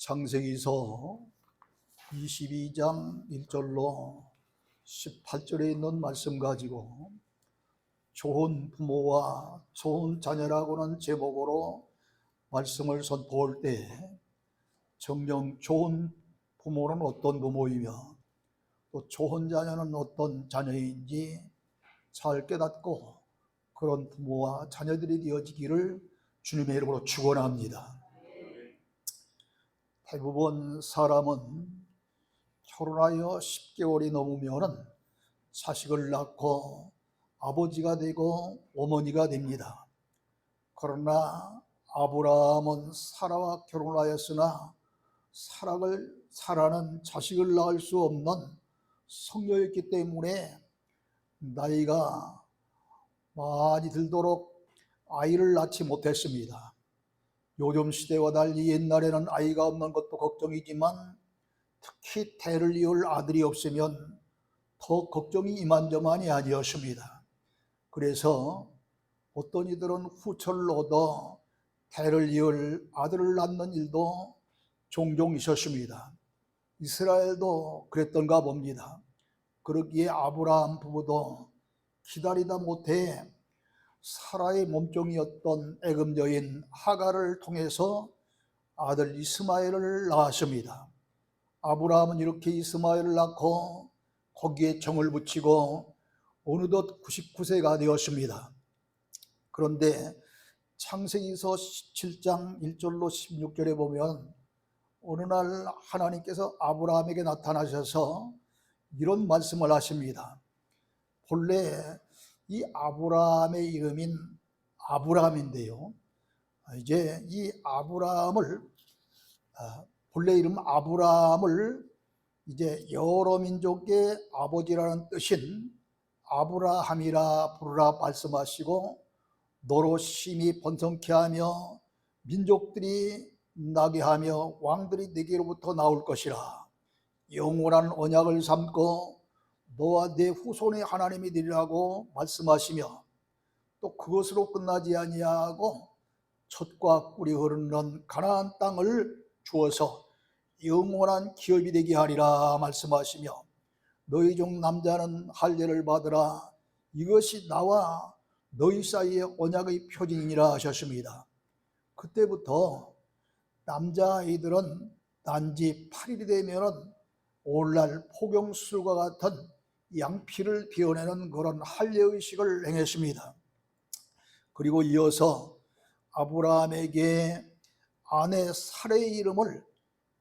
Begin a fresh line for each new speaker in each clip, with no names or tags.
창세기서 22장 1절로 18절에 있는 말씀 가지고 좋은 부모와 좋은 자녀라고는 제목으로 말씀을 선포할 때 정녕 좋은 부모는 어떤 부모이며 또 좋은 자녀는 어떤 자녀인지 잘 깨닫고 그런 부모와 자녀들이 되어지기를 주님의 이름으로 축원합니다. 대부분 사람은 결혼하여 10개월이 넘으면 자식을 낳고 아버지가 되고 어머니가 됩니다. 그러나 아브라함은 사라와 결혼하였으나 사라는 자식을 낳을 수 없는 성녀였기 때문에 나이가 많이 들도록 아이를 낳지 못했습니다. 요즘 시대와 달리 옛날에는 아이가 없는 것도 걱정이지만 특히 대를 이을 아들이 없으면 더 걱정이 이만저만이 아니었습니다. 그래서 어떤 이들은 후처를 얻어 대를 이을 아들을 낳는 일도 종종 있었습니다. 이스라엘도 그랬던가 봅니다. 그러기에 아브라함 부부도 기다리다 못해 사라의 몸종이었던 애굽 여인 하갈을 통해서 아들 이스마엘을 낳았습니다. 아브라함은 이렇게 이스마엘을 낳고 거기에 정을 붙이고 어느덧 99세가 되었습니다. 그런데 창세기서 17장 1절로 16절에 보면 어느 날 하나님께서 아브라함에게 나타나셔서 이런 말씀을 하십니다. 본래 이 아브라함의 이름인 아브람인데요, 이제 이 아브라함을 본래 이름 아브라함을 이제 여러 민족의 아버지라는 뜻인 아브라함이라 부르라 말씀하시고 너로 심히 번성케 하며 민족들이 나게 하며 왕들이 네게로부터 나올 것이라. 영원한 언약을 삼고 너와 네 후손의 하나님이 되리라고 말씀하시며 또 그것으로 끝나지 아니하고 젖과 꿀이 흐르는 가나안 땅을 주어서 영원한 기업이 되게 하리라 말씀하시며 너희 중 남자는 할례를 받으라. 이것이 나와 너희 사이의 언약의 표징이니라 하셨습니다. 그때부터 남자아이들은 단지 8일이 되면 오늘날 포경술과 같은 양피를 베어내는 그런 할례의식을 행했습니다. 그리고 이어서 아브라함에게 아내 사레의 이름을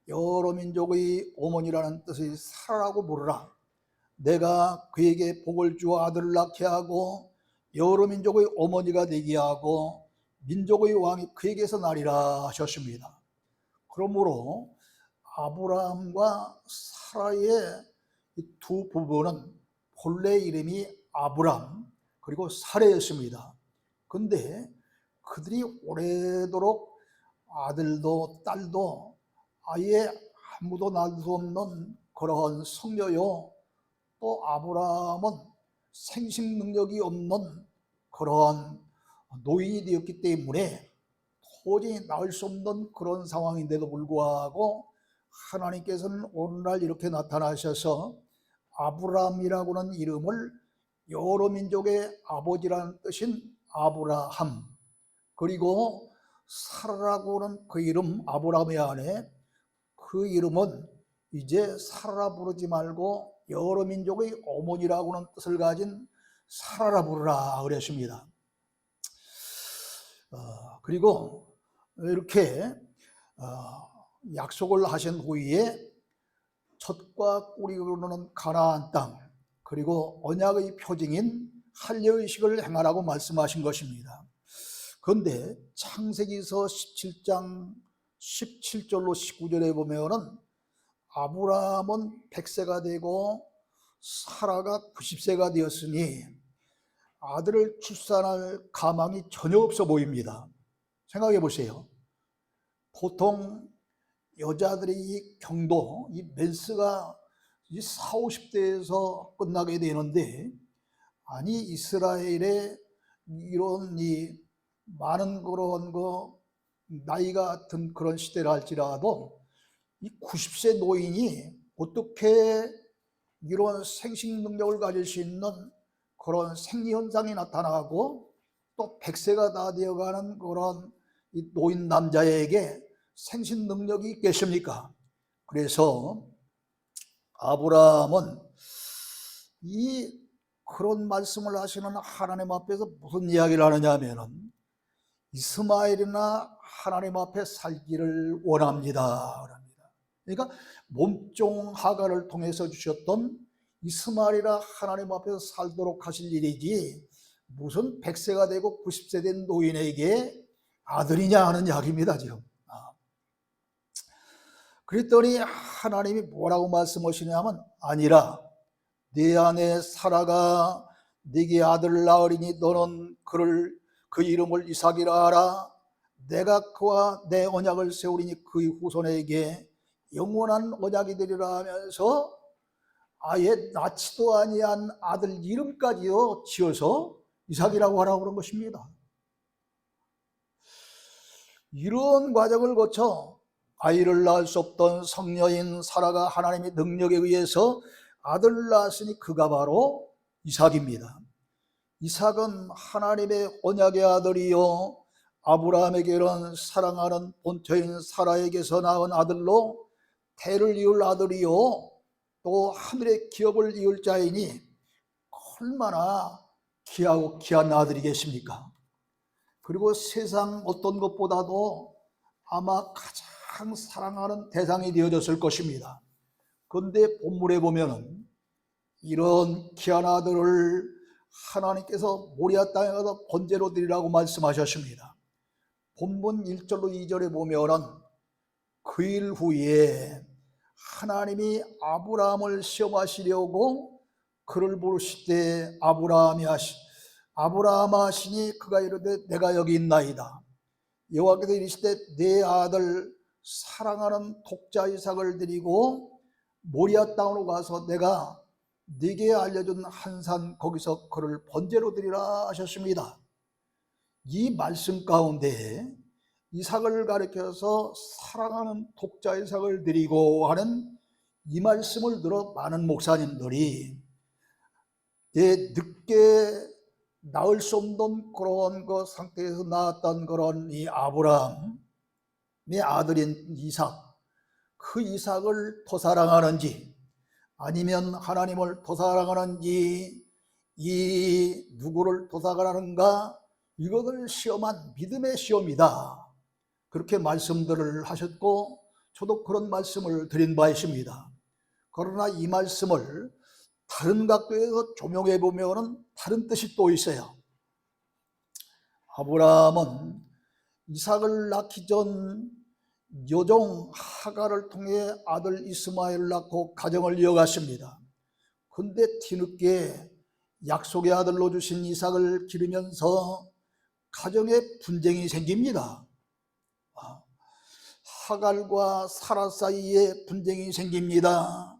여러 민족의 어머니라는 뜻의 사라라고 부르라. 내가 그에게 복을 주어 아들을 낳게 하고 여러 민족의 어머니가 되게 하고 민족의 왕이 그에게서 나리라 하셨습니다. 그러므로 아브라함과 사라의 두 부부는 본래 이름이 아브람 그리고 사레였습니다. 근데 그들이 오래도록 아들도 딸도 아예 아무도 낳을 수 없는 그러한 성녀요, 또 아브라함은 생식 능력이 없는 그러한 노인이 되었기 때문에 도저히 낳을 수 없는 그런 상황인데도 불구하고 하나님께서는 오늘날 이렇게 나타나셔서 아브람이라고는 이름을 여러 민족의 아버지라는 뜻인 아브라함, 그리고 사라라고는 그 이름 아브라함의 아내, 그 이름은 이제 사라라 부르지 말고 여러 민족의 어머니라고는 뜻을 가진 사라라 부르라 그랬습니다. 그리고 이렇게 약속을 하신 후에 젖과 꿀이 흐르는 가나안 땅, 그리고 언약의 표징인 할례의식을 행하라고 말씀하신 것입니다. 그런데 창세기서 17장 17절로 19절에 보면은 아브라함은 100세가 되고 사라가 90세가 되었으니 아들을 출산할 가망이 전혀 없어 보입니다. 생각해 보세요. 보통 여자들의 이 경도, 이 멘스가 40, 50대에서 끝나게 되는데, 아니 이스라엘의 이런 이 많은 그런 나이가 든 그런 시대를 할지라도 이 90세 노인이 어떻게 이런 생식 능력을 가질 수 있는 그런 생리현상이 나타나고 또 100세가 다 되어가는 그런 이 노인 남자에게 생식 능력이 있겠습니까? 그래서 아브라함은 이 그런 말씀을 하시는 하나님 앞에서 무슨 이야기를 하느냐 하면은 이스마엘이나 하나님 앞에 살기를 원합니다. 그러니까 몸종 하가를 통해서 주셨던 이스마엘이라 하나님 앞에서 살도록 하실 일이지 무슨 100세가 되고 90세 된 노인에게 아들이냐 하는 이야기입니다 지금. 그랬더니 하나님이 뭐라고 말씀하시냐면 아니라 네 아내 사라가 네게 아들을 낳으리니 너는 그 이름을 이삭이라 하라. 내가 그와 내 언약을 세우리니 그의 후손에게 영원한 언약이 되리라 하면서 아예 낳지도 아니한 아들 이름까지요 지어서 이삭이라고 하라고 그런 것입니다. 이런 과정을 거쳐 아이를 낳을 수 없던 성녀인 사라가 하나님의 능력에 의해서 아들을 낳았으니 그가 바로 이삭입니다. 이삭은 하나님의 언약의 아들이요 아브라함에게는 사랑하는 본처인 사라에게서 낳은 아들로 태를 이을 아들이요 또 하늘의 기업을 이을 자이니 얼마나 귀하고 귀한 아들이겠습니까? 그리고 세상 어떤 것보다도 아마 가장 사랑하는 대상이 되어졌을 것입니다. 그런데 본문에 보면은 이런 귀한 아들을 하나님께서 모리아 땅에 가서 번제로 드리라고 말씀하셨습니다. 본문 1절로 2절에 보면은 그 일 후에 하나님이 아브라함을 시험하시려고 그를 부르실 때 아브라함 하시니 그가 이르되 내가 여기 있나이다. 여호와께서 이르시되 내 아들 사랑하는 독자 이삭을 드리고 모리아 땅으로 가서 내가 네게 알려준 한 산 거기서 그를 번제로 드리라 하셨습니다. 이 말씀 가운데 이삭을 가리켜서 사랑하는 독자 이삭을 드리고 하는 이 말씀을 들어 많은 목사님들이 늦게 낳을 수 없는 그런 그 상태에서 낳았던 그런 이 아브라함의 아들인 이삭, 그 이삭을 더 사랑하는지 아니면 하나님을 더 사랑하는지 이 누구를 더 사랑하는가 이것을 시험한 믿음의 시험이다. 그렇게 말씀들을 하셨고 저도 그런 말씀을 드린 바 있습니다. 그러나 이 말씀을 다른 각도에서 조명해 보면 다른 뜻이 또 있어요. 아브라함은 이삭을 낳기 전 여종 하가를 통해 아들 이스마엘을 낳고 가정을 이어갔습니다. 근데 뒤늦게 약속의 아들로 주신 이삭을 기르면서 가정에 분쟁이 생깁니다. 하갈과 사라 사이에 분쟁이 생깁니다.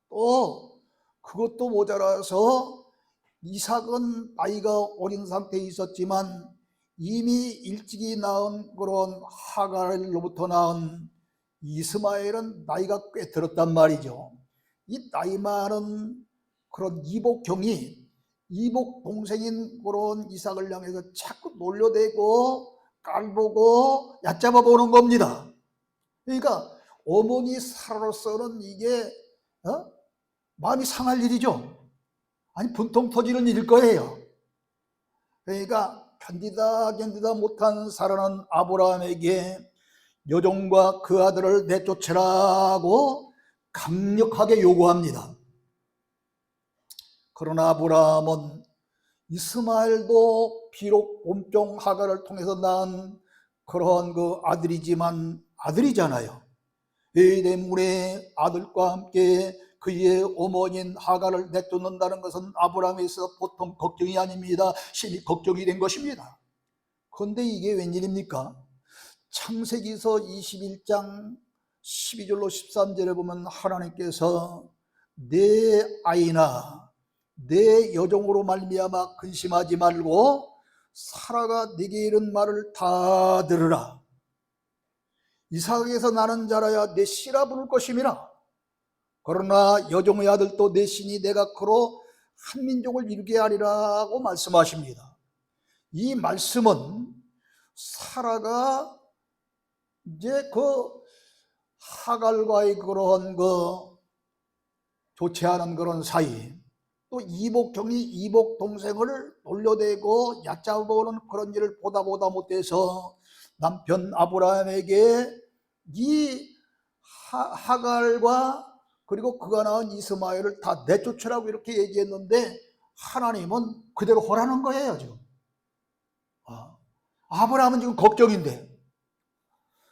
또 그것도 모자라서 이삭은 나이가 어린 상태에 있었지만 이미 일찍이 낳은 그런 하갈로부터 낳은 이스마엘은 나이가 꽤 들었단 말이죠. 이 나이 많은 그런 이복경이 이복 동생인 그런 이삭을 향해서 자꾸 놀려대고 깔보고 얕잡아 보는 겁니다. 그러니까 어머니 사라로서는 이게 마음이 상할 일이죠. 아니 분통 터지는 일일 거예요. 그러니까 견디다 못한 사라는 아브라함에게 여종과 그 아들을 내쫓으라고 강력하게 요구합니다. 그러나 아브라함은 이스마엘도 비록 몸종 하갈을 통해서 낳은 그런 그 아들이지만 아들이잖아요. 이 때문에 아들과 함께 그의 어머니인 하갈을 내쫓는다는 것은 아브라함에 있어서 보통 걱정이 아닙니다. 심히 걱정이 된 것입니다. 그런데 이게 웬일입니까? 창세기서 21장 12절로 13절에 보면 하나님께서 내 아이나 내 여종으로 말미암아 근심하지 말고 사라가 네게 이른 말을 다 들으라. 이삭에게서 나는 자라야 내 씨라 부를 것임이라. 그러나 여종의 아들도 내 신이 내가 그로 한 민족을 이루게 하리라고 말씀하십니다. 이 말씀은 사라가 이제 그 하갈과의 그런 좋지 않은 그런 사이, 또 이복형이 이복 동생을 놀려대고 얕잡아오는 그런 일을 보다 못해서 남편 아브라함에게 이 하갈과 그리고 그가 낳은 이스마엘을 다 내쫓으라고 이렇게 얘기했는데 하나님은 그대로 허라는 거예요. 지금 아브라함은 지금 걱정인데,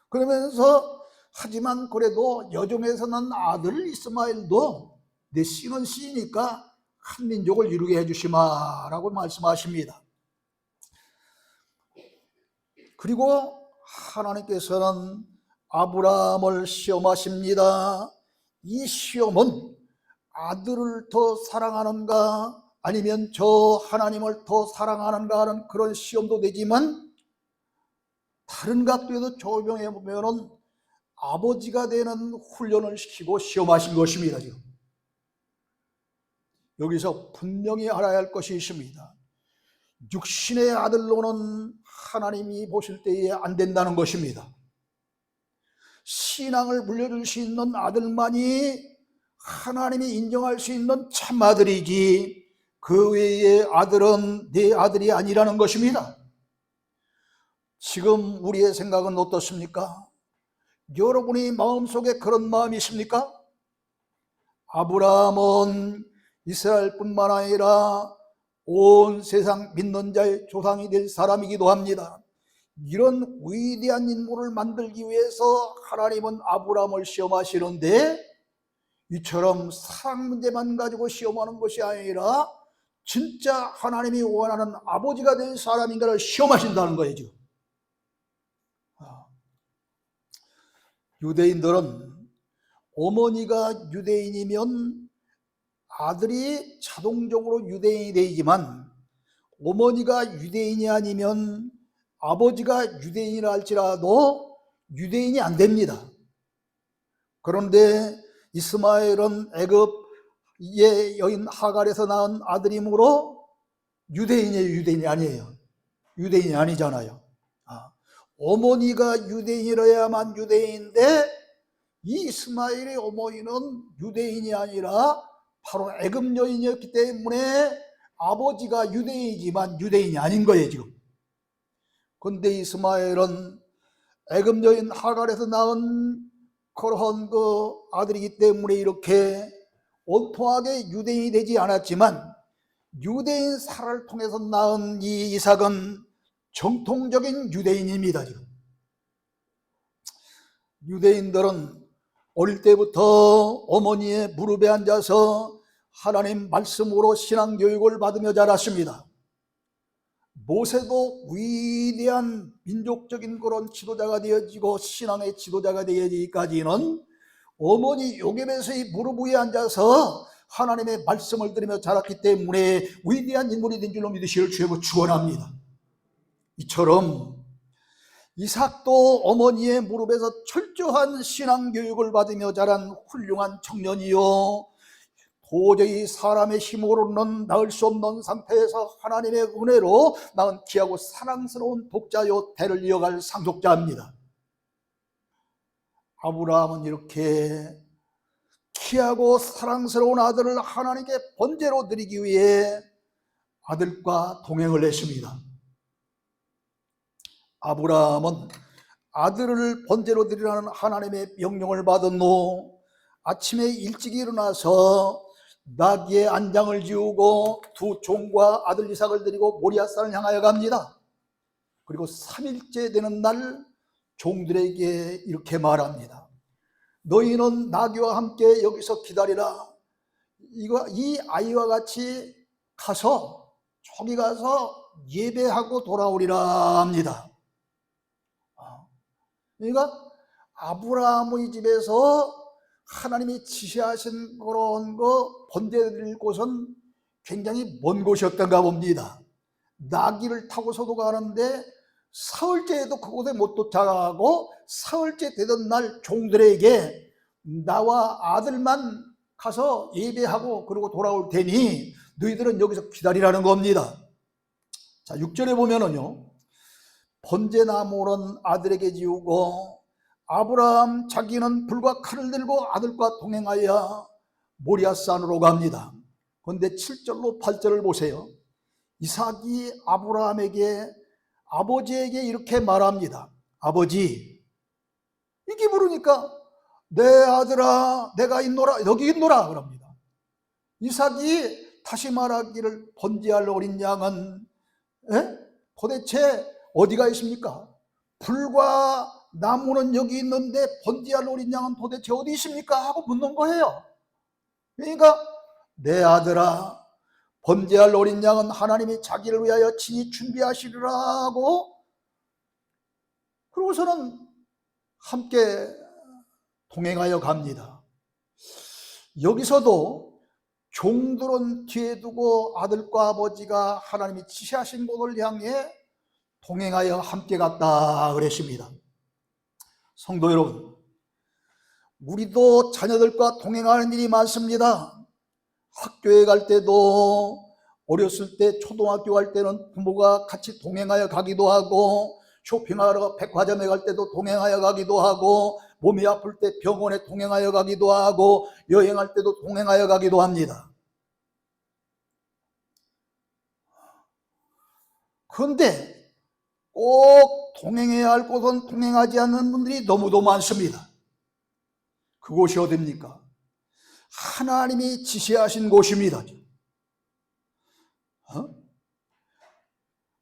그러면서 하지만 그래도 여종에서 난 아들 이스마엘도 내 씨는 씨니까 한 민족을 이루게 해주시마라고 말씀하십니다. 그리고 하나님께서는 아브라함을 시험하십니다. 이 시험은 아들을 더 사랑하는가 아니면 저 하나님을 더 사랑하는가 하는 그런 시험도 되지만, 다른 각도에도 적용해 보면은 아버지가 되는 훈련을 시키고 시험하신 것입니다. 지금 여기서 분명히 알아야 할 것이 있습니다. 육신의 아들로는 하나님이 보실 때에 안 된다는 것입니다. 신앙을 물려줄 수 있는 아들만이 하나님이 인정할 수 있는 참 아들이지, 그 외의 아들은 내 아들이 아니라는 것입니다. 지금 우리의 생각은 어떻습니까? 여러분이 마음속에 그런 마음이 있습니까? 아브라함은 이스라엘뿐만 아니라 온 세상 믿는 자의 조상이 될 사람이기도 합니다. 이런 위대한 인물을 만들기 위해서 하나님은 아브라함을 시험하시는데, 이처럼 사랑 문제만 가지고 시험하는 것이 아니라 진짜 하나님이 원하는 아버지가 될 사람인가를 시험하신다는 거예요. 지금 유대인들은 어머니가 유대인이면 아들이 자동적으로 유대인이 되지만, 어머니가 유대인이 아니면 아버지가 유대인이라 할지라도 유대인이 안 됩니다. 그런데 이스마엘은 애굽의 여인 하갈에서 낳은 아들이므로 유대인이에요, 유대인이 아니에요? 유대인이 아니잖아요. 어머니가 유대인이라야만 유대인인데, 이 이스마엘의 어머니는 유대인이 아니라 바로 애굽 여인이었기 때문에 아버지가 유대인이지만 유대인이 아닌 거예요. 지금 근데 이스마엘은 애굽 여인 하갈에서 낳은 그런 아들이기 때문에 이렇게 온통하게 유대인이 되지 않았지만, 유대인 사라를 통해서 낳은 이 이삭은 정통적인 유대인입니다. 지금 유대인들은 어릴 때부터 어머니의 무릎에 앉아서 하나님 말씀으로 신앙교육을 받으며 자랐습니다. 모세도 위대한 민족적인 그런 지도자가 되어지고 신앙의 지도자가 되어지기까지는 어머니 요셉의 무릎 위에 앉아서 하나님의 말씀을 들으며 자랐기 때문에 위대한 인물이 된 줄로 믿으시기를 주의 축원합니다. 이처럼 이삭도 어머니의 무릎에서 철저한 신앙교육을 받으며 자란 훌륭한 청년이요, 도저히 사람의 힘으로는 낳을 수 없는 상태에서 하나님의 은혜로 낳은 귀하고 사랑스러운 독자요 대를 이어갈 상속자입니다. 아브라함은 이렇게 귀하고 사랑스러운 아들을 하나님께 번제로 드리기 위해 아들과 동행을 했습니다. 아브라함은 아들을 번제로 드리라는 하나님의 명령을 받은 후 아침에 일찍 일어나서 나귀의 안장을 지우고 두 종과 아들 이삭을 드리고 모리아산을 향하여 갑니다. 그리고 3일째 되는 날 종들에게 이렇게 말합니다. 너희는 나귀와 함께 여기서 기다리라. 이 아이와 같이 가서 저기 가서 예배하고 돌아오리라 합니다. 그러니까 아브라함의 집에서 하나님이 지시하신 그런 번제 드릴 곳은 굉장히 먼 곳이었던가 봅니다. 나귀를 타고서도 가는데 사흘째에도 그곳에 못 도착하고 사흘째 되던 날 종들에게 나와 아들만 가서 예배하고 그러고 돌아올 테니 너희들은 여기서 기다리라는 겁니다. 자, 6절에 보면은요, 번제나무는 아들에게 지우고 아브라함 자기는 불과 칼을 들고 아들과 동행하여 모리아산으로 갑니다. 그런데 7절로 8절을 보세요. 이삭이 아브라함에게 아버지에게 이렇게 말합니다. 아버지, 이게 물으니까 내 아들아 내가 있노라, 여기 있노라 그럽니다. 이삭이 다시 말하기를 번제할 어린 양은 도대체 어디가 있습니까? 불과 나무는 여기 있는데 번제할 어린 양은 도대체 어디 있습니까? 하고 묻는 거예요. 그러니까 내 아들아, 번제할 어린 양은 하나님이 자기를 위하여 친히 준비하시리라고, 그러고서는 함께 동행하여 갑니다. 여기서도 종들은 뒤에 두고 아들과 아버지가 하나님이 지시하신 곳을 향해 동행하여 함께 갔다 그랬습니다. 성도 여러분, 우리도 자녀들과 동행하는 일이 많습니다. 학교에 갈 때도, 어렸을 때 초등학교 갈 때는 부모가 같이 동행하여 가기도 하고, 쇼핑하러 백화점에 갈 때도 동행하여 가기도 하고, 몸이 아플 때 병원에 동행하여 가기도 하고, 여행할 때도 동행하여 가기도 합니다. 그런데 꼭 동행해야 할 곳은 동행하지 않는 분들이 너무도 많습니다. 그곳이 어디입니까? 하나님이 지시하신 곳입니다.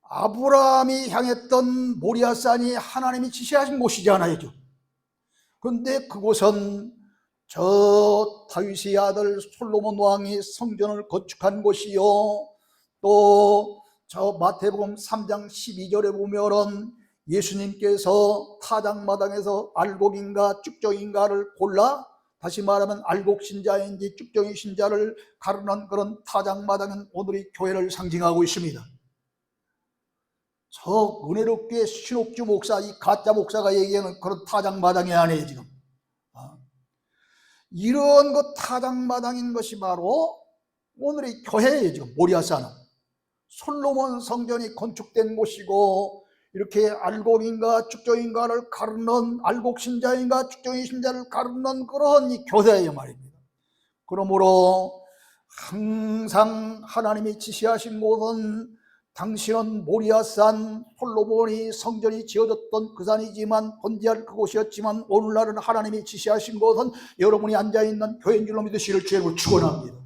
아브라함이 향했던 모리아산이 하나님이 지시하신 곳이잖아요. 그런데 그곳은 저 다윗의 아들 솔로몬 왕이 성전을 건축한 곳이요, 또 저 마태복음 3장 12절에 보면은 예수님께서 타작마당에서 알곡인가 쭉정인가를 골라, 다시 말하면 알곡신자인지 쭉정이 신자를 가르는 그런 타작마당은 오늘의 교회를 상징하고 있습니다. 저 은혜롭게 신옥주 목사, 이 가짜 목사가 얘기하는 그런 타작마당이 아니에요 지금. 이런 것 타작마당인 것이 바로 오늘의 교회예요. 지금 모리아산은 솔로몬 성전이 건축된 곳이고, 이렇게 알곡인가 쭉정인가를 가르는, 알곡신자인가 쭉정이 신자를 가르는 그런 이 교회예요 말입니다. 그러므로 항상 하나님이 지시하신 곳은, 당신은 모리아산, 솔로몬이 성전이 지어졌던 그 산이지만, 번제할 그곳이었지만, 오늘날은 하나님이 지시하신 곳은 여러분이 앉아있는 교회인 줄로 믿으시기를 주님으로 축원합니다.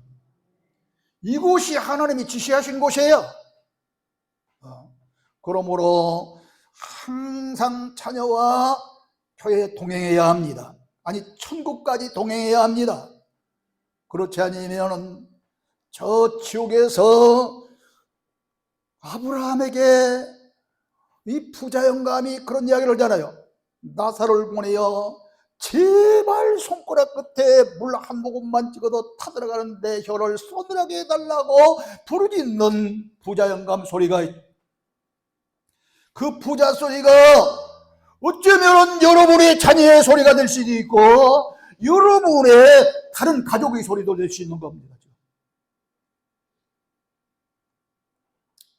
이곳이 하나님이 지시하신 곳이에요. 그러므로 항상 자녀와 교회에 동행해야 합니다. 아니, 천국까지 동행해야 합니다. 그렇지 않으면 저 지옥에서 아브라함에게 이 부자 영감이 그런 이야기를 하잖아요. 나사로를 보내어 제발 손가락 끝에 물 한 모금만 찍어도 타들어가는데 혀를 서늘하게 해달라고 부르짖는 부자 영감 소리가, 그 부자 소리가 어쩌면 여러분의 자녀의 소리가 될 수도 있고, 여러분의 다른 가족의 소리도 될 수 있는 겁니다.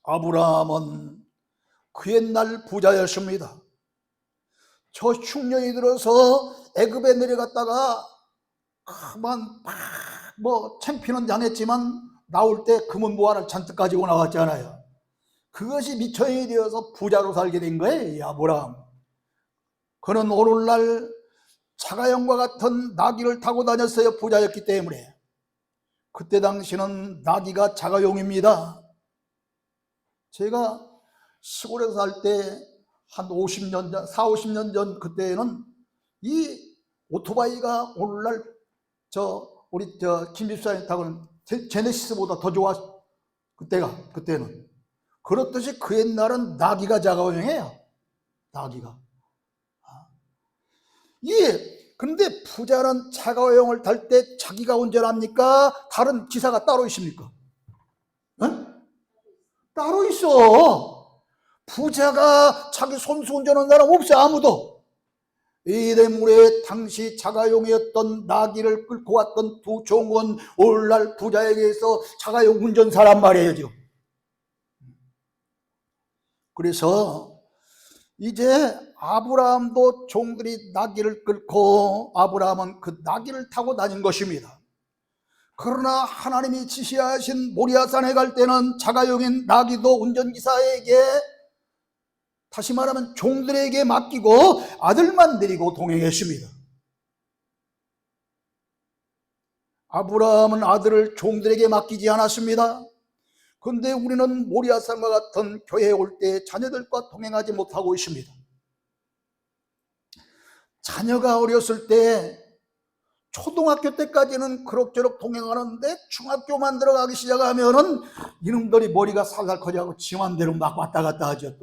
아브라함은 그 옛날 부자였습니다. 저 흉년이 들어서 애굽에 내려갔다가 그만 뭐 창피는 당했지만 나올 때 금은 보화를 잔뜩 가지고 나왔잖아요. 그것이 미천이 되어서 부자로 살게 된 거예요, 이 아브라함. 그는 오늘날 자가용과 같은 나귀를 타고 다녔어요. 부자였기 때문에. 그때 당시는 나귀가 자가용입니다. 제가 시골에서 살 때 한 50년 전, 40-50년 전 그때는 이 오토바이가 오늘날 우리 김 집사님 타고는 제네시스보다 더 좋아. 그때는. 그렇듯이 그 옛날은 나귀가 자가용이에요. 나귀가. 그런데 부자는 자가용을 탈 때 자기가 운전합니까? 다른 기사가 따로 있습니까? 네? 따로 있어. 부자가 자기 손수 운전하는 사람 없어, 아무도. 이 때문에 당시 자가용이었던 나귀를 끌고 왔던 두 종은 오늘날 부자에게서 자가용 운전사란 말이에요 지금. 그래서 이제 아브라함도 종들이 나귀를 끌고 아브라함은 그 나귀를 타고 다닌 것입니다. 그러나 하나님이 지시하신 모리아산에 갈 때는 자가용인 나귀도 운전기사에게, 다시 말하면 종들에게 맡기고 아들만 데리고 동행했습니다. 아브라함은 아들을 종들에게 맡기지 않았습니다. 그런데 우리는 모리아산과 같은 교회에 올 때 자녀들과 동행하지 못하고 있습니다. 자녀가 어렸을 때 초등학교 때까지는 그럭저럭 동행하는데 중학교만 들어가기 시작하면은 이놈들이 머리가 살살 커져가고 지 맘대로 막 왔다 갔다 하죠.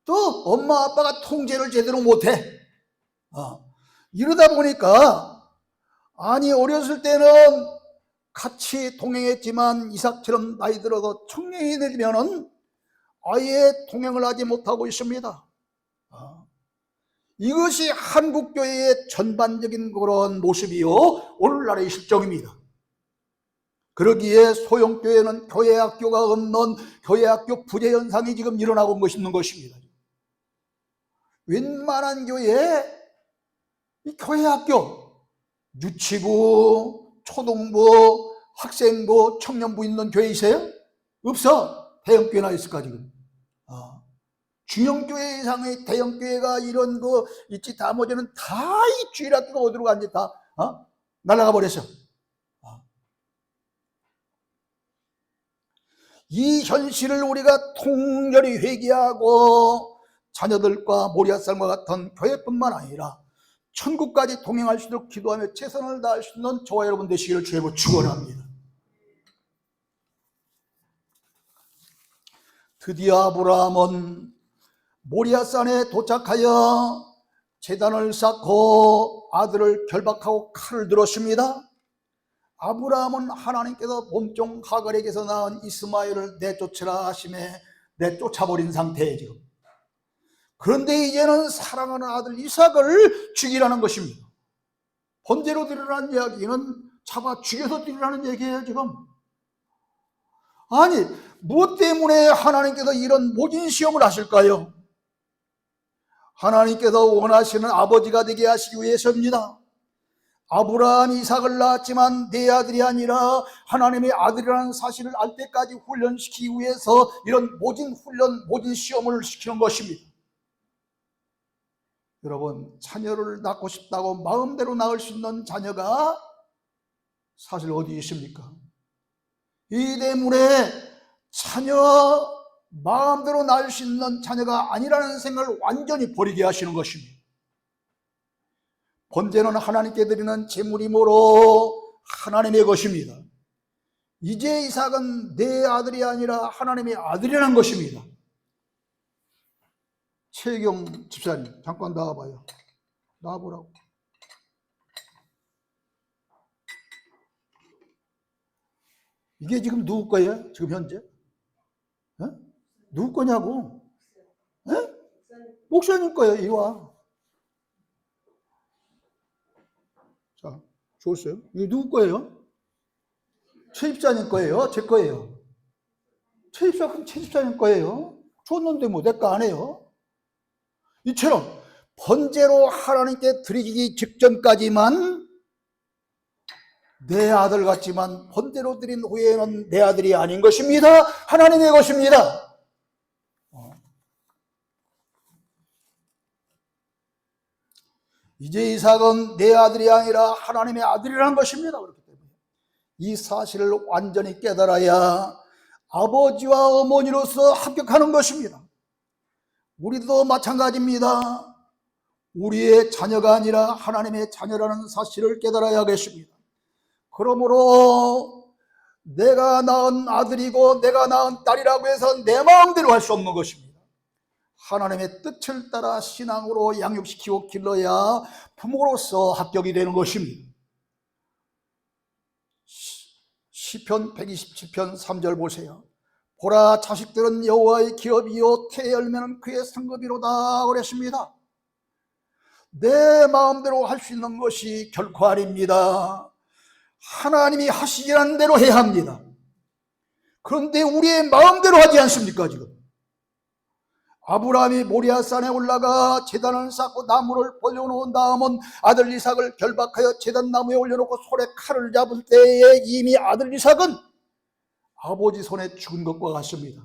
또 엄마 아빠가 통제를 제대로 못해. 이러다 보니까, 아니 어렸을 때는 같이 동행했지만 이삭처럼 나이 들어서 청년이 되면은 아예 동행을 하지 못하고 있습니다. 이것이 한국교회의 전반적인 그런 모습이요 오늘날의 실정입니다. 그러기에 소형교회는 교회학교가 없는 교회학교 부재 현상이 지금 일어나고 있는 것입니다. 웬만한 교회에 이 교회학교, 유치부, 초등부, 학생부, 청년부 있는 교회 있어요? 없어. 대형교회나 있을까 지금? 중형교회 이상의 대형교회가 이런 거 있지, 나머지는 다 이 주일학교가 어디로 간지 다 날아가 버렸어. 이 현실을 우리가 통렬히 회개하고 자녀들과 모리아산과 같은 교회뿐만 아니라 천국까지 동행할 수 있도록 기도하며 최선을 다할 수 있는 저와 여러분 되시기를 주의 축원합니다. 드디어 아브라함은 모리아산에 도착하여 제단을 쌓고 아들을 결박하고 칼을 들었습니다. 아브라함은 하나님께서 몸종 하갈에게서 낳은 이스마엘을 내쫓으라 하심에 내쫓아버린 상태에 지금. 그런데 이제는 사랑하는 아들 이삭을 죽이라는 것입니다. 번제로 드리라는 이야기는 잡아 죽여서 드리라는 얘기예요 지금. 아니 무엇 때문에 하나님께서 이런 모진 시험을 하실까요? 하나님께서 원하시는 아버지가 되게 하시기 위해서입니다. 아브라함 이삭을 낳았지만 내 아들이 아니라 하나님의 아들이라는 사실을 알 때까지 훈련시키기 위해서 이런 모진 훈련, 모진 시험을 시키는 것입니다. 여러분, 자녀를 낳고 싶다고 마음대로 낳을 수 있는 자녀가 사실 어디 있습니까? 이 때문에 자녀 마음대로 낳을 수 있는 자녀가 아니라는 생각을 완전히 버리게 하시는 것입니다. 번제는 하나님께 드리는 제물이므로 하나님의 것입니다. 이제 이삭은 내 아들이 아니라 하나님의 아들이라는 것입니다. 최경 집사님 잠깐 나와봐요. 나와보라고. 이게 지금 누구 거예요? 지금 현재? 누구 거냐고? 목사님 거예요. 이리 와. 자, 좋았어요. 이게 누구 거예요? 최 집사님 거예요? 제 거예요? 최 집사님 거예요? 줬는데 뭐 내 거 안 해요? 이처럼 번제로 하나님께 드리기 직전까지만 내 아들 같지만 번제로 드린 후에는 내 아들이 아닌 것입니다. 하나님의 것입니다. 이제 이삭은 내 아들이 아니라 하나님의 아들이라는 것입니다. 그렇기 때문에 이 사실을 완전히 깨달아야 아버지와 어머니로서 합격하는 것입니다. 우리도 마찬가지입니다. 우리의 자녀가 아니라 하나님의 자녀라는 사실을 깨달아야 하겠습니다. 그러므로 내가 낳은 아들이고 내가 낳은 딸이라고 해서 내 마음대로 할 수 없는 것입니다. 하나님의 뜻을 따라 신앙으로 양육시키고 길러야 부모로서 합격이 되는 것입니다. 시편 127편 3절 보세요. 보라, 자식들은 여호와의 기업이요 태의 열매는 그의 상급이로다 그랬습니다. 내 마음대로 할 수 있는 것이 결코 아닙니다. 하나님이 하시지라는 대로 해야 합니다. 그런데 우리의 마음대로 하지 않습니까? 지금 아브라함이 모리아산에 올라가 제단을 쌓고 나무를 벌려놓은 다음은 아들 이삭을 결박하여 제단 나무에 올려놓고 손에 칼을 잡을 때에 이미 아들 이삭은 아버지 손에 죽은 것과 같습니다.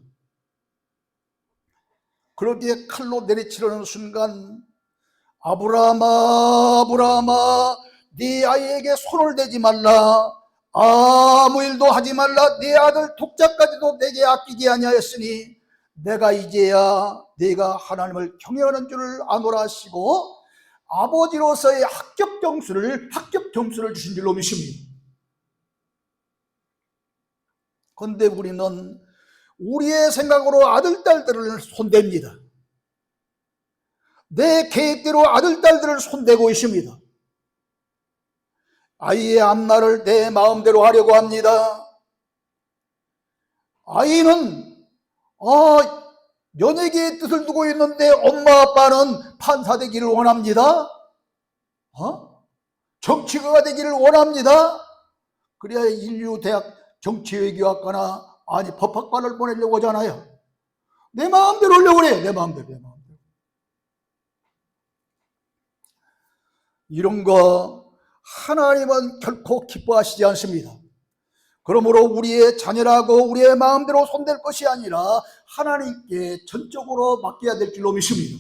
그러기에 칼로 내리치려는 순간 아브라함아, 아브라함아, 네 아이에게 손을 대지 말라. 아무 일도 하지 말라. 네 아들 독자까지도 내게 아끼지 아니하였으니 내가 이제야 네가 하나님을 경외하는 줄을 아노라 하시고 아버지로서의 합격 점수를 주신 줄로 믿습니다. 그런데 우리는 우리의 생각으로 아들, 딸들을 손댑니다. 내 계획대로 아들, 딸들을 손대고 있습니다. 아이의 앞날을 내 마음대로 하려고 합니다. 아이는 연예계의 뜻을 두고 있는데 엄마 아빠는 판사 되기를 원합니다. 정치가가 되기를 원합니다. 그래야 인류대학 정치외교학과나 법학과를 보내려고 하잖아요. 내 마음대로 하려고 그래요. 내 마음대로. 이런 거 하나님은 결코 기뻐하시지 않습니다. 그러므로 우리의 자녀라고 우리의 마음대로 손댈 것이 아니라 하나님께 전적으로 맡겨야 될 줄로 믿습니다.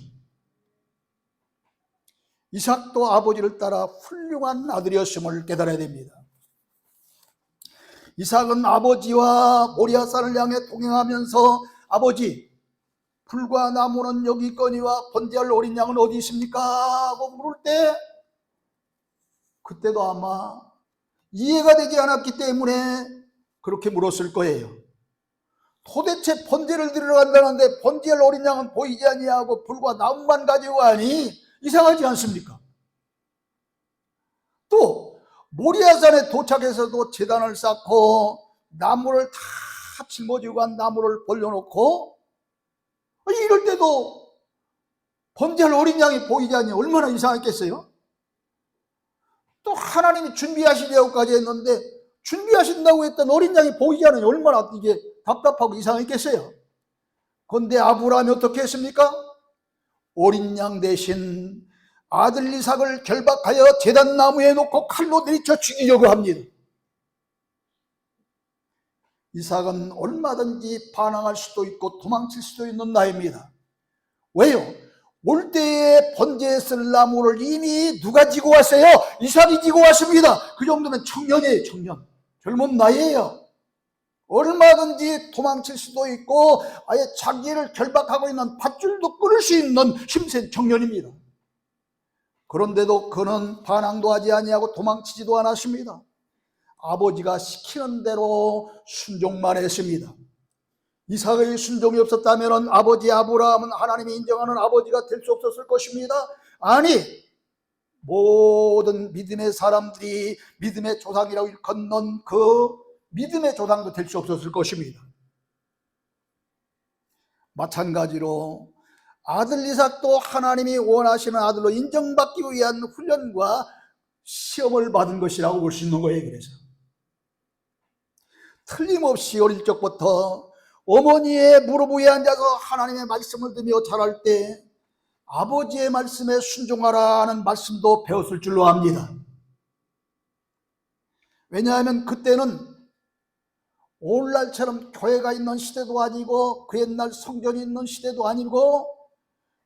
이삭도 아버지를 따라 훌륭한 아들이었음을 깨달아야 됩니다. 이삭은 아버지와 모리아산을 향해 동행하면서 아버지, 풀과 나무는 여기 있거니와 번제할 어린 양은 어디 있습니까? 하고 물을 때 그때도 아마 이해가 되지 않았기 때문에 그렇게 물었을 거예요. 도대체 번제를 드리러 간다는데 번제할 어린 양은 보이지 아니하고 불과 나무만 가지고 가니 이상하지 않습니까? 또 모리아산에 도착해서도 제단을 쌓고 나무를 다 짊어지고 간 나무를 벌려놓고 이럴 때도 번제할 어린 양이 보이지 않니 얼마나 이상했겠어요? 또 하나님이 준비하시려고까지 했는데 준비하신다고 했던 어린 양이 보이지 않으니 얼마나 이게 답답하고 이상했겠어요? 그런데 아브라함이 어떻게 했습니까? 어린 양 대신 아들 이삭을 결박하여 제단 나무에 놓고 칼로 내리쳐 죽이려고 합니다. 이삭은 얼마든지 반항할 수도 있고 도망칠 수도 있는 나이입니다. 왜요? 올 때에 번제에 쓸 나무를 이미 누가 지고 왔어요? 이삭이 지고 왔습니다. 그 정도면 청년이에요. 청년. 젊은 나이에요. 얼마든지 도망칠 수도 있고 아예 자기를 결박하고 있는 밧줄도 끊을 수 있는 힘센 청년입니다. 그런데도 그는 반항도 하지 아니하고 도망치지도 않았습니다. 아버지가 시키는 대로 순종만 했습니다. 이삭의 순종이 없었다면 아버지 아브라함은 하나님이 인정하는 아버지가 될 수 없었을 것입니다. 아니, 모든 믿음의 사람들이 믿음의 조상이라고 일컫는 그 믿음의 조상도 될 수 없었을 것입니다. 마찬가지로 아들 이삭도 하나님이 원하시는 아들로 인정받기 위한 훈련과 시험을 받은 것이라고 볼 수 있는 거예요. 그래서 틀림없이 어릴 적부터 어머니의 무릎 위에 앉아서 하나님의 말씀을 들으며 자랄 때 아버지의 말씀에 순종하라는 말씀도 배웠을 줄로 압니다. 왜냐하면 그때는 오늘날처럼 교회가 있는 시대도 아니고 그 옛날 성전이 있는 시대도 아니고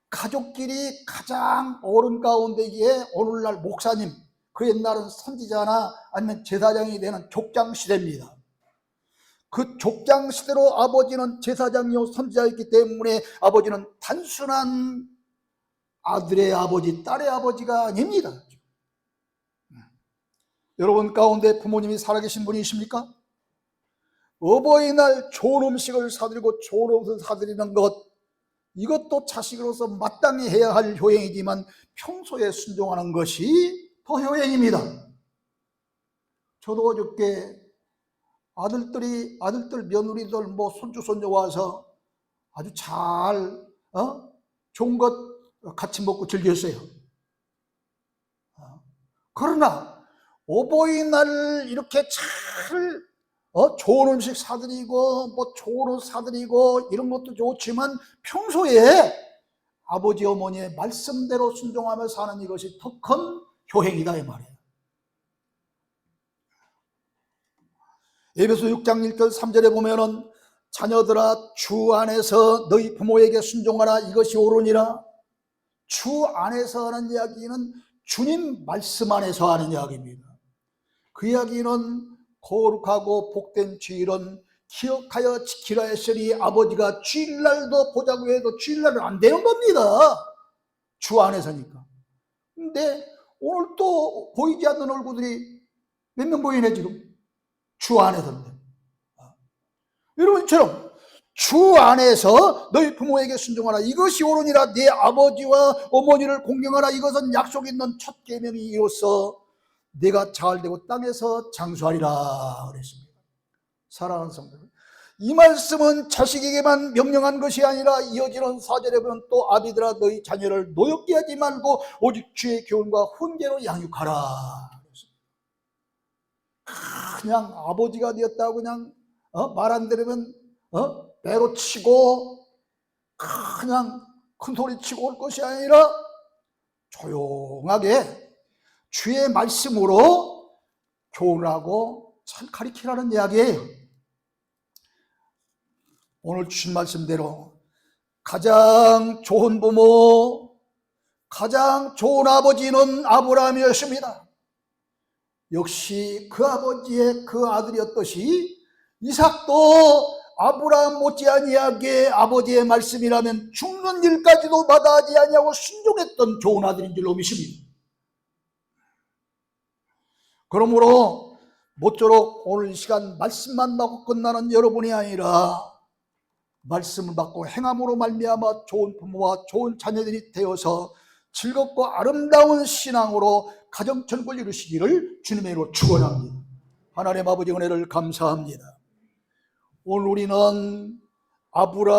가족끼리 가장 어른 가운데에 오늘날 목사님, 그 옛날은 선지자나 아니면 제사장이 되는 족장 시대입니다. 그 족장 시대로 아버지는 제사장이요 선지자였기 때문에 아버지는 단순한 아들의 아버지, 딸의 아버지가 아닙니다. 여러분 가운데 부모님이 살아계신 분이 있습니까? 어버이날 좋은 음식을 사드리고 좋은 옷을 사드리는 것, 이것도 자식으로서 마땅히 해야 할 효행이지만 평소에 순종하는 것이 더 효행입니다. 저도 어저께 아들들 며느리들 뭐 손주 손녀 와서 아주 잘 좋은 것 같이 먹고 즐겼어요. 그러나 어버이날 이렇게 잘 좋은 음식 사드리고 뭐 좋은 옷 사드리고 이런 것도 좋지만 평소에 아버지 어머니의 말씀대로 순종하며 사는 이것이 더 큰 효행이다 이 말이에요. 에베소 6장 1절 3절에 보면은 자녀들아 주 안에서 너희 부모에게 순종하라 이것이 옳으니라. 주 안에서 하는 이야기는 주님 말씀 안에서 하는 이야기입니다. 그 이야기는 거룩하고 복된 주일은 기억하여 지키라 했으니 아버지가 주일날도 보자고 해도 주일날은 안 되는 겁니다. 주 안에서니까. 근데 오늘 또 보이지 않는 얼굴들이 몇 명 보이네 지금. 주 안에서인데. 여러분처럼 주 안에서 너희 부모에게 순종하라 이것이 옳으니라. 네 아버지와 어머니를 공경하라 이것은 약속 있는 첫 계명이 이로써 내가 자활되고 땅에서 장수하리라 그랬습니다. 사랑하는 성도 여러분, 이 말씀은 자식에게만 명령한 것이 아니라 이어지는 4절에 보면 또 아비들아 너희 자녀를 노엽게 하지 말고 오직 주의 교훈과 훈계로 양육하라. 그냥 아버지가 되었다고 그냥 말 안 들으면 배로 치고 그냥 큰 소리 치고 올 것이 아니라 조용하게 주의 말씀으로 교훈하고 잘 가르치라는 이야기예요. 오늘 주신 말씀대로 가장 좋은 부모, 가장 좋은 아버지는 아브라함이었습니다. 역시 그 아버지의 그 아들이었듯이 이삭도 아브라함 못지아니하게 아버지의 말씀이라면 죽는 일까지도 마다하지 아니하고 순종했던 좋은 아들인 줄로 믿습니다. 그러므로 모쪼록 오늘 이 시간 말씀만 받고 끝나는 여러분이 아니라 말씀을 받고 행함으로 말미암아 좋은 부모와 좋은 자녀들이 되어서 즐겁고 아름다운 신앙으로 가정천국을 이루시기를 주님의 이름으로 축원합니다. 하나님 아버지 은혜를 감사합니다. 오늘 우리는 아브라함